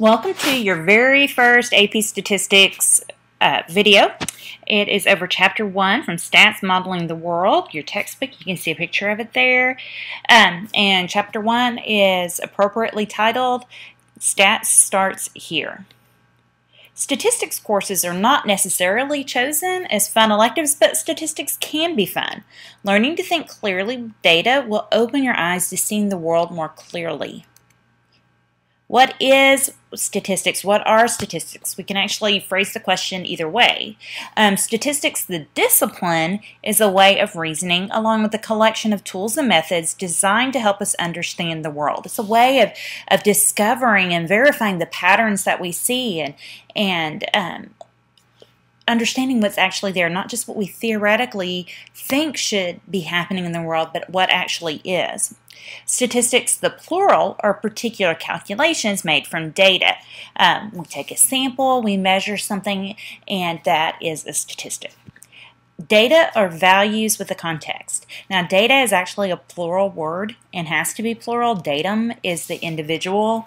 Welcome to your very first AP Statistics video. It is over Chapter 1 from Stats Modeling the World, your textbook. You can see a picture of it there. And Chapter 1 is appropriately titled Stats Starts Here. Statistics courses are not necessarily chosen as fun electives, but statistics can be fun. Learning to think clearly with data will open your eyes to seeing the world more clearly. What is statistics? What are statistics? We can actually phrase the question either way. Statistics, the discipline, is a way of reasoning along with a collection of tools and methods designed to help us understand the world. It's a way of discovering and verifying the patterns that we see and understanding what's actually there, not just what we theoretically think should be happening in the world, but what actually is. Statistics, the plural, are particular calculations made from data. We take a sample, we measure something, and that is a statistic. Data are values with a context. Now, data is actually a plural word and has to be plural. Datum is the individual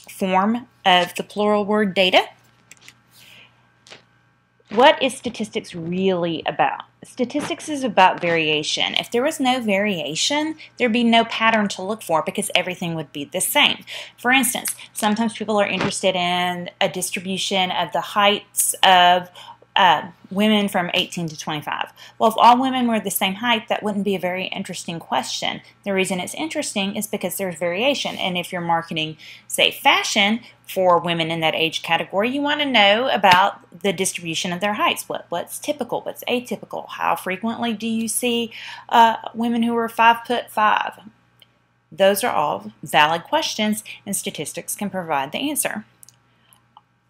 form of the plural word data. What is statistics really about? Statistics is about variation. If there was no variation, there'd be no pattern to look for because everything would be the same. For instance, sometimes people are interested in a distribution of the heights of women from 18 to 25. Well, if all women were the same height, that wouldn't be a very interesting question. The reason it's interesting is because there's variation. And if you're marketing, say, fashion for women in that age category, you want to know about the distribution of their heights. What's typical? What's atypical? How frequently do you see women who are 5'5"? Those are all valid questions, and statistics can provide the answer.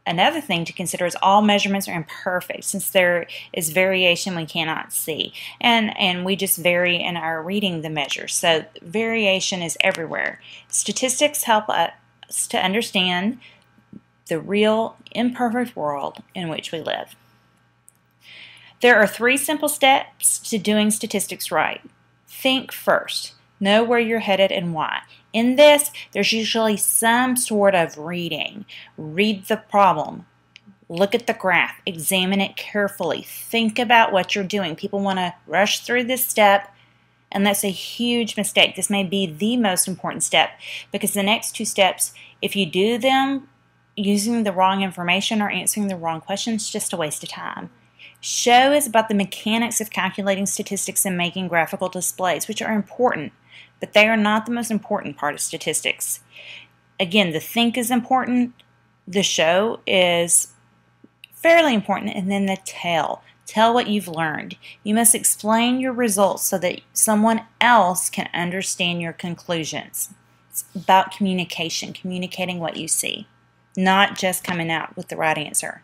Another thing to consider is all measurements are imperfect. Since there is variation we cannot see. And we just vary in our reading the measures. So variation is everywhere. Statistics help us to understand the real imperfect world in which we live. There are 3 simple steps to doing statistics right. Think first. Know where you're headed and why. In this, there's usually some sort of reading. Read the problem. Look at the graph. Examine it carefully. Think about what you're doing. People want to rush through this step, and that's a huge mistake. This may be the most important step because the next 2 steps, if you do them using the wrong information or answering the wrong questions, it's just a waste of time. Show is about the mechanics of calculating statistics and making graphical displays, which are important, but they are not the most important part of statistics. Again, the think is important, the show is fairly important, and then the tell. Tell what you've learned. You must explain your results so that someone else can understand your conclusions. It's about communication, communicating what you see, not just coming out with the right answer.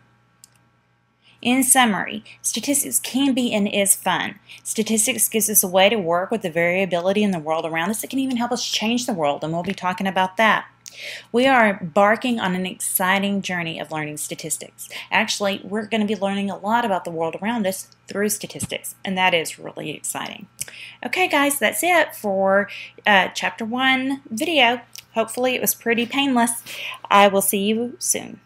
In summary, statistics can be and is fun. Statistics gives us a way to work with the variability in the world around us. It can even help us change the world, and we'll be talking about that. We are embarking on an exciting journey of learning statistics. Actually, we're going to be learning a lot about the world around us through statistics, and that is really exciting. Okay, guys, that's it for Chapter 1 video. Hopefully it was pretty painless. I will see you soon.